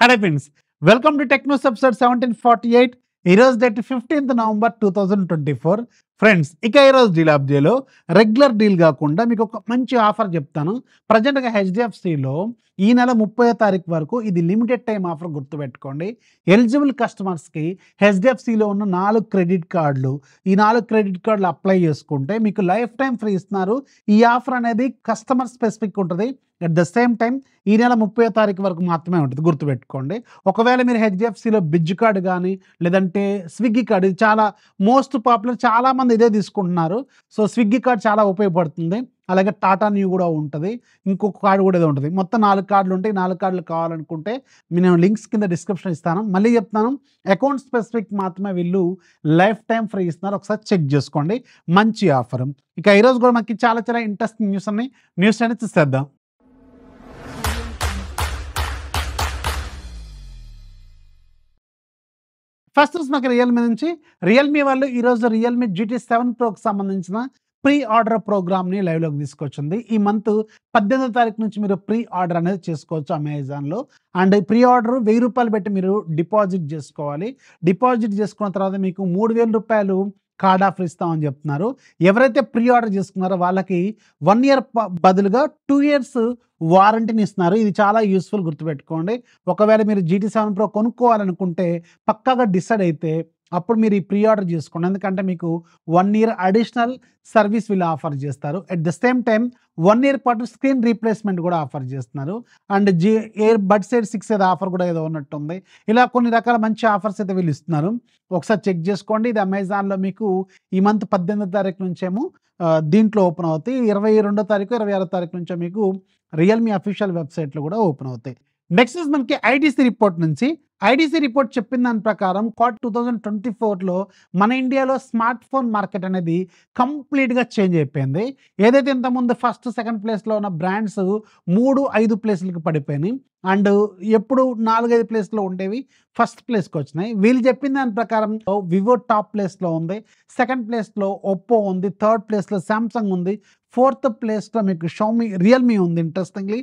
Hello friends, welcome to Technos episode 1748. ఈరోజు date 15th November 2024. Friends, ఇక ఈరోజు deal అప్డేట్లో regular deal కాకుండా మీకు ఒక మంచి ఆఫర్ చెప్తాను. ప్రజెంట్గా హెచ్డిఎఫ్సిలో ఈ నెల 30వ తారీఖు వరకు ఇది లిమిటెడ్ టైం ఆఫర్, గుర్తుపెట్టుకోండి. ఎలిజిబుల్ కస్టమర్స్కి హెచ్డిఎఫ్సిలో ఉన్న 4 క్రెడిట్ కార్డులు, ఈ 4 క్రెడిట్ కార్డులు అప్లై చేసుకుంటే మీకు లైఫ్ టైం ఫ్రీ ఇస్తున్నారు. ఈ ఆఫర్ అనేది కస్టమర్ స్పెసిఫిక్ ఉంటుంది. అట్ ద సేమ్ టైం ఈ నెల 30వ తారీఖు వరకు మాత్రమే ఉంటుంది, గుర్తుపెట్టుకోండి. ఒకవేళ మీరు హెచ్డిఎఫ్సిలో బిజ్ కార్డు కానీ లేదంటే స్విగ్గీ కార్డు, ఇది చాలా మోస్ట్ పాపులర్, చాలామంది ఇదే తీసుకుంటున్నారు. సో స్విగ్గీ కార్డు చాలా ఉపయోగపడుతుంది. అలాగే టాటా న్యూ కూడా ఉంటుంది, ఇంకొక కార్డు కూడా ఏదో ఉంటుంది. మొత్తం 4 కార్డులు ఉంటాయి. 4 కార్డులు కావాలనుకుంటే నేను లింక్స్ కింద డిస్క్రిప్షన్ ఇస్తాను. మళ్ళీ చెప్తాను, అకౌంట్ స్పెసిఫిక్ మాత్రమే వీళ్ళు లైఫ్ టైం ఫ్రీ ఇస్తున్నారు. ఒకసారి చెక్ చేసుకోండి, మంచి ఆఫర్. ఇక ఈరోజు కూడా మనకి చాలా చాలా ఇంట్రెస్టింగ్ న్యూస్ అనేది చూసేద్దాం. ఫస్ట్ మనకి రియల్మీ నుంచి, రియల్మీ వాళ్ళు ఈరోజు రియల్మీ GT7 ప్రోకి సంబంధించిన ప్రీ ఆర్డర్ ప్రోగ్రామ్ని లైవ్లోకి తీసుకొచ్చింది. ఈ మంత్ 18వ తారీఖు నుంచి మీరు ప్రీ ఆర్డర్ అనేది చేసుకోవచ్చు అమెజాన్లో. అండ్ ప్రీ ఆర్డర్ ₹1000 పెట్టి మీరు డిపాజిట్ చేసుకోవాలి. డిపాజిట్ చేసుకున్న తర్వాత మీకు ₹3000 కార్డ్ ఆఫర్ ఇస్తామని చెప్తున్నారు. ఎవరైతే ప్రీ ఆర్డర్ చేసుకున్నారో వాళ్ళకి 1 ఇయర్ బదులుగా 2 ఇయర్స్ వారంటీని ఇస్తున్నారు. ఇది చాలా యూస్ఫుల్, గుర్తుపెట్టుకోండి. ఒకవేళ మీరు GT7 Pro కొనుక్కోవాలనుకుంటే పక్కాగా డిసైడ్ అయితే అప్పుడు మీరు ఈ ప్రీ ఆర్డర్ చేసుకోండి. ఎందుకంటే మీకు 1 ఇయర్ అడిషనల్ సర్వీస్ వీళ్ళు ఆఫర్ చేస్తారు. At the same time 1 year పాటు స్క్రీన్ రీప్లేస్మెంట్ కూడా ఆఫర్ చేస్తున్నారు. అండ్ ఎయిర్ బడ్స్ 6 ఏదో ఆఫర్ కూడా ఏదో ఉన్నట్టుంది. ఇలా కొన్ని రకాల మంచి ఆఫర్స్ అయితే వీళ్ళు ఇస్తున్నారు. ఒకసారి చెక్ చేసుకోండి. ఇది అమెజాన్లో మీకు ఈ మంత్ 18వ తారీఖు నుంచేమో దీంట్లో ఓపెన్ అవుతాయి. 22వ తారీఖు 26వ తారీఖు నుంచో మీకు రియల్మీ అఫీషియల్ వెబ్సైట్లో కూడా ఓపెన్ అవుతాయి. నెక్స్ట్ మనకి ఐడిసి రిపోర్ట్ నుంచి. ఐడిసి రిపోర్ట్ చెప్పిన దాని ప్రకారం క్వార్టర్ 2024లో మన ఇండియాలో స్మార్ట్ ఫోన్ మార్కెట్ అనేది కంప్లీట్గా చేంజ్ అయిపోయింది. ఏదైతే ఇంతకుముందు ఫస్ట్ సెకండ్ ప్లేస్లో ఉన్న బ్రాండ్స్ 3, 5 ప్లేస్లకు పడిపోయినాయి. అండ్ ఎప్పుడు 4, 5 ప్లేస్లో ఉండేవి ఫస్ట్ ప్లేస్కి వచ్చినాయి. వీళ్ళు చెప్పిన దాని ప్రకారం వివో టాప్ ప్లేస్లో ఉంది, సెకండ్ ప్లేస్లో ఒప్పో ఉంది, థర్డ్ ప్లేస్లో శాంసంగ్ ఉంది, ఫోర్త్ ప్లేస్లో మీకు రియల్మీ ఉంది. ఇంట్రెస్టింగ్లీ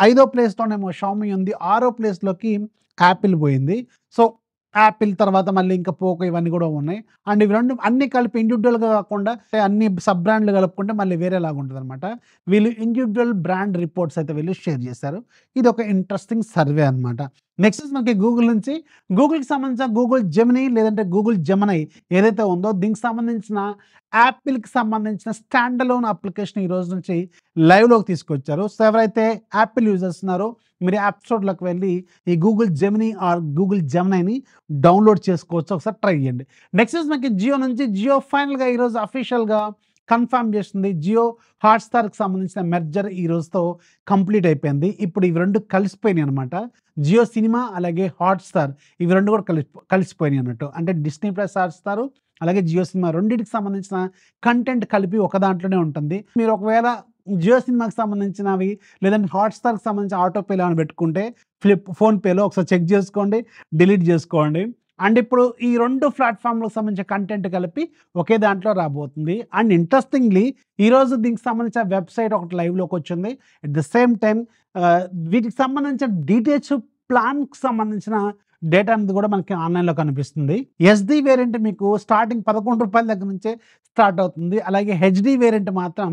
5వ ప్లేస్లోనేమో షామీ ఉంది, 6వ ప్లేస్లోకి యాపిల్ పోయింది. సో యాపిల్ తర్వాత మళ్ళీ ఇంకా పోకో ఇవన్నీ కూడా ఉన్నాయి. అండ్ ఇవి రెండు అన్ని కలిపి ఇండివిజువల్గా కాకుండా అన్ని సబ్ బ్రాండ్లు కలుపుకుంటే మళ్ళీ వేరేలాగా ఉంటుంది అనమాట. వీళ్ళు ఇండివిజువల్ బ్రాండ్ రిపోర్ట్స్ అయితే వీళ్ళు షేర్ చేశారు. ఇది ఒక ఇంట్రెస్టింగ్ సర్వే అనమాట. నెక్స్ట్ మనకి గూగుల్ నుంచి. గూగుల్కి సంబంధించిన గూగుల్ జెమినీ లేదంటే గూగుల్ జెమినై ఏదైతే ఉందో దీనికి సంబంధించిన యాపిల్కి సంబంధించిన స్టాండ్ అలోన్ అప్లికేషన్ ఈ రోజు నుంచి లైవ్లోకి తీసుకొచ్చారు. సో ఎవరైతే యాపిల్ యూజర్స్ ఉన్నారో మీరు యాప్ స్టోర్లోకి వెళ్ళి ఈ గూగుల్ జెమినీ ఆర్ గూగుల్ జెమినైని డౌన్లోడ్ చేసుకోవచ్చు. ఒకసారి ట్రై చేయండి. నెక్స్ట్ మనకి జియో నుంచి. జియో ఫైనల్గా ఈరోజు అఫీషియల్గా కన్ఫర్మ్ చేస్తుంది. జియో హాట్స్టార్కి సంబంధించిన మెర్జర్ ఈ రోజుతో కంప్లీట్ అయిపోయింది. ఇప్పుడు ఇవి రెండు కలిసిపోయినాయి అనమాట. జియో సినిమా అలాగే హాట్స్టార్ ఇవి రెండు కూడా కలిసిపోయినాయి అన్నట్టు. అంటే డిస్నీ ప్లస్ హాట్స్టార్ అలాగే జియో సినిమా రెండింటికి సంబంధించిన కంటెంట్ కలిపి ఒక దాంట్లోనే ఉంటుంది. మీరు ఒకవేళ జియో సినిమాకి సంబంధించినవి లేదంటే హాట్స్టార్కి సంబంధించిన ఆటోపేలో అని పెట్టుకుంటే ఫోన్పేలో ఒకసారి చెక్ చేసుకోండి, డిలీట్ చేసుకోండి. అండ్ ఇప్పుడు ఈ 2 ప్లాట్ఫామ్లకు సంబంధించిన కంటెంట్ కలిపి ఒకే దాంట్లో రాబోతుంది. అండ్ ఇంట్రెస్టింగ్లీ ఈరోజు దీనికి సంబంధించిన వెబ్సైట్ ఒకటి లైవ్లోకి వచ్చింది. అట్ ద సేమ్ టైం వీటికి సంబంధించిన డీటెయిల్స్, ప్లాన్కి సంబంధించిన డేటా అనేది కూడా మనకి ఆన్లైన్లో కనిపిస్తుంది. SD వేరియంట్ మీకు స్టార్టింగ్ ₹11 దగ్గర నుంచే స్టార్ట్ అవుతుంది. అలాగే HD వేరియంట్ మాత్రం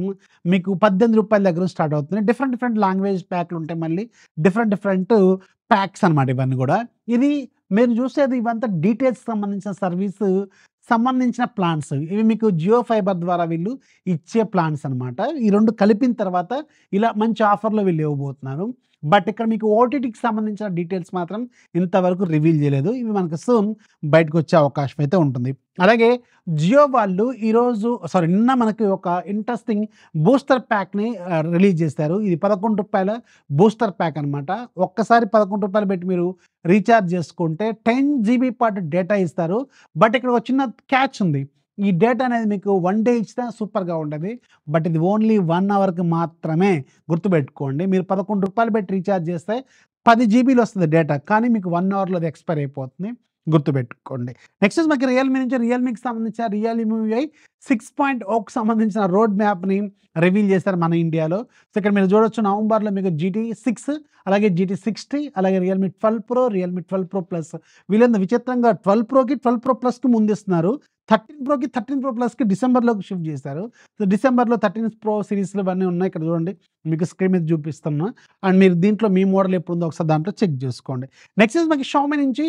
మీకు ₹18 దగ్గర స్టార్ట్ అవుతుంది. డిఫరెంట్ లాంగ్వేజ్ ప్యాక్లు ఉంటాయి, మళ్ళీ డిఫరెంట్ ప్యాక్స్ అనమాట ఇవన్నీ కూడా. ఇది మీరు చూసేది ఇవంతా డీటెయిల్స్ సంబంధించిన సర్వీస్ సంబంధించిన ప్లాన్స్. ఇవి మీకు జియో ఫైబర్ ద్వారా వీళ్ళు ఇచ్చే ప్లాన్స్ అనమాట. ఈ 2 కలిపిన తర్వాత ఇలా మంచి ఆఫర్లో వీళ్ళు ఇవ్వబోతున్నారు. బట్ ఇక్కడ మీకు ఓటీటీకి సంబంధించిన డీటెయిల్స్ మాత్రం ఇంతవరకు రివీల్ చేయలేదు. ఇవి మనకు సూన్ బయటకు వచ్చే అవకాశం అయితే ఉంటుంది. అలాగే జియో వాళ్ళు నిన్న మనకి ఒక ఇంట్రెస్టింగ్ బూస్టర్ ప్యాక్ని రిలీజ్ చేశారు. ఇది ₹11 బూస్టర్ ప్యాక్ అనమాట. ఒక్కసారి ₹11 పెట్టి మీరు రీఛార్జ్ చేసుకుంటే 10 GB పాటు డేటా ఇస్తారు. బట్ ఇక్కడ ఒక చిన్న క్యాచ్ ఉంది. ఈ డేటా అనేది మీకు 1 డే ఇచ్చినా సూపర్గా ఉంటుంది. బట్ ఇది ఓన్లీ 1 అవర్కి మాత్రమే, గుర్తుపెట్టుకోండి. మీరు ₹11 పెట్టి రీఛార్జ్ చేస్తే 10 GB వస్తుంది డేటా, కానీ మీకు 1 అవర్లో అది ఎక్స్పైర్ అయిపోతుంది. గుర్తుపెట్టుకోండి. నెక్స్ట్ మనకి రియల్మీ నుంచి. రియల్మీకి సంబంధించిన రియల్మీ 6.0కి సంబంధించిన రోడ్ మ్యాప్‌ని రివీల్ చేశారు మన ఇండియాలో. సో, ఇక్కడ మీరు చూడొచ్చు నవంబర్‌లో మీకు జీటీ 6 అలాగే జీటీ 60 అలాగే Realme 12 pro, Realme 12 pro plus వీళ్ళేందో విచిత్రంగా 12 ప్రోకి, 12 ప్రో ప్లస్‌కి ముందిస్తున్నారు. 13 ప్రోకి, 13 ప్రో ప్లస్‌కి డిసెంబర్‌లోకి షిఫ్ట్ చేశారు. సో, డిసెంబర్‌లో 13 ప్రో సిరీస్‌లు ఇవన్నీ ఉన్నాయి. ఇక్కడ చూడండి మీకు స్క్రీన్ మీద చూపిస్తున్నా. అండ్ మీరు దీంట్లో మీ మోడల్ ఎప్పుడుందో ఒకసారి దాంట్లో చెక్ చేసుకోండి. నెక్స్ట్ మనకి షామీ నుంచి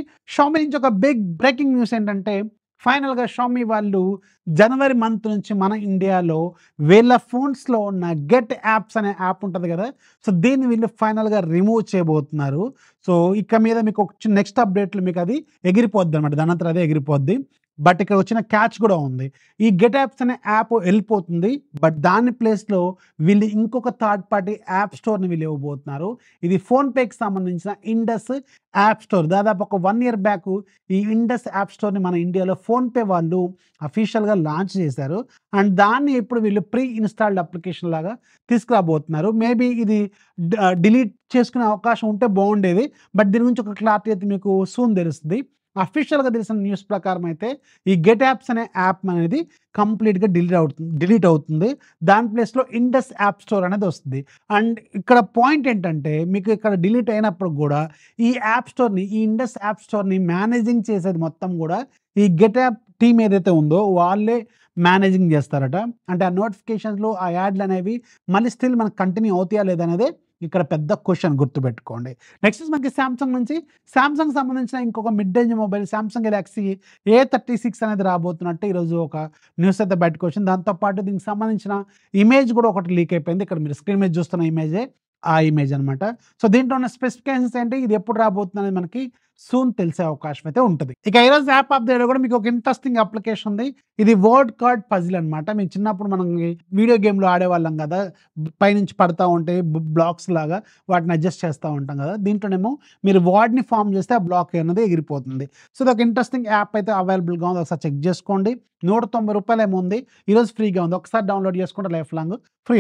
ఒక బిగ్ బ్రేకింగ్ న్యూస్ ఏంటంటే ఫైనల్‌గా షామీ వాళ్ళు జనవరి మంత్ నుంచి మన ఇండియాలో వీళ్ళ ఫోన్స్‌లో ఉన్న గెట్ యాప్స్ అనే యాప్ ఉంటది గదా! సో, దీన్ని వీళ్ళు ఫైనల్‌గా రిమూవ్ చేయబోతున్నారు. సో, ఇక మీద మీకు ఒక నెక్స్ట్ అప్‌డేట్‌లో మీకు అది ఎగిరిపోద్దనమాట. దానంతట అదే ఎగిరిపోద్ది. బట్ ఇక్కడ వచ్చిన క్యాచ్ కూడా ఉంది. ఈ గెట్ యాప్స్ అనే యాప్ ఎళ్ళిపోతుంది. బట్ దాని ప్లేస్‌లో వీళ్ళు ఇంకొక థర్డ్ పార్టీ యాప్ స్టోర్‌ని వీళ్ళు ఇవ్వబోతున్నారు. ఇది ఫోన్‌పేకి సంబంధించిన ఇండస్ యాప్ స్టోర్. దాదాపు ఒక 1 ఇయర్ బ్యాక్ ఈ ఇండస్ యాప్ స్టోర్‌ని మన ఇండియాలో ఫోన్‌పే వాళ్ళు అఫీషియల్‌గా లాంచ్ చేశారు. అండ్ దాన్ని ఇప్పుడు వీళ్ళు ప్రీ ఇన్‌స్టాల్డ్ అప్లికేషన్ లాగా తీసుకురాబోతున్నారు. మేబీ ఇది డిలీట్ చేసుకునే అవకాశం ఉంటే బావుండేది. బట్ దీని గురించి ఒక క్లారిటీ అయితే మీకు సూన్ తెలుస్తది. అఫీషియల్‌గా తెలిసిన న్యూస్ ప్రకారం అయితే ఈ గెట్ యాప్స్ అనే యాప్ అనేది కంప్లీట్‌గా డిలీట్ అవుతుంది. దాని ప్లేస్‌లో ఇండస్ యాప్ స్టోర్ అనేది వస్తది. అండ్ ఇక్కడ పాయింట్ ఏంటంటే మీకు ఇక్కడ డిలీట్ అయినప్పుడు గూడా ఈ యాప్ స్టోర్‌ని, ఈ ఇండస్ యాప్ స్టోర్‌ని మేనేజింగ్ చేసేది మొత్తం గూడా ఈ గెట్ యాప్ టీమ్ ఏదైతే ఉందో వాళ్ళే మేనేజింగ్ చేస్తారట. అంటే ఆ నోటిఫికేషన్స్‌లో ఆ యాడ్‌లనేవి మళ్ళీ స్టిల్ మనకు కంటిన్యూ అవుతాయా లేదా అనేదే ఇక్కడ పెద్ద క్వెషన్ గుర్తుపెట్టుకోండి. నెక్స్ట్ మనకి సామ్‌సంగ్ నుంచి సామ్‌సంగ్ సంబంధించిన ఇంకొక mid range mobile Samsung Galaxy A36 అనేది రాబోతున్నట్టు ఈరోజు ఒక న్యూస్ అయితే బయటకొచ్చింది. దాంతో పాటు దీనికి సంబంధించిన ఇమేజ్ కూడా ఒకటి లీక్ అయిపోయింది. ఇక్కడ మీరు స్క్రీన్ మీద చూస్తున్న ఇమేజే ఆ ఇమేజ్ అనమాట. సో, దీంట్లో ఉన్న స్పెసిఫికేషన్స్ ఏంటి? ఇది ఎప్పుడు రాబోతుందనేది మనకి సూన్ తెలిసే అవకాశం అయితే ఉంటది. ఇక ఈరోజు యాప్ ఆఫ్ ది డేలో కూడా మీకు ఒక ఇంట్రెస్టింగ్ అప్లికేషన్ ఉంది. ఇది వర్డ్ కార్డ్ పజిల్ అనమాట. మేము చిన్నప్పుడు మనం వీడియో గేమ్‌లో ఆడేవాళ్ళం గదా! పైనుంచి పడతా ఉంటాయి బ్లాక్స్ లాగా వాటిని అడ్జస్ట్ చేస్తా ఉంటాం గదా! దీంట్లోనేమో మీరు వర్డ్‌ని ఫార్మ్ చేస్తే ఆ బ్లాక్ అనేది ఎగిరిపోతుంది. సో, ఇదొక ఇంట్రెస్టింగ్ యాప్ అయితే అవైలబుల్‌గా ఉంది. ఒకసారి చెక్ చేసుకోండి. రూ. 190 ఏమో ఉంది. ఈరోజు ఫ్రీగా ఉంది. ఒకసారి డౌన్లోడ్ చేసుకుంటే లైఫ్ లాంగ్ ఫ్రీ.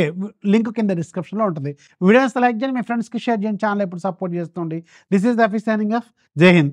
లింక్ కింద డిస్క్రిప్షన్‌లో ఉంటది. వీడియోస్ లైక్ చేయండి. మీ ఫ్రెండ్స్‌కి షేర్ చేయండి. ఛానల్ ఎప్పుడు సపోర్ట్ చేస్తుండండి. This is the office signing off. జై హింద్.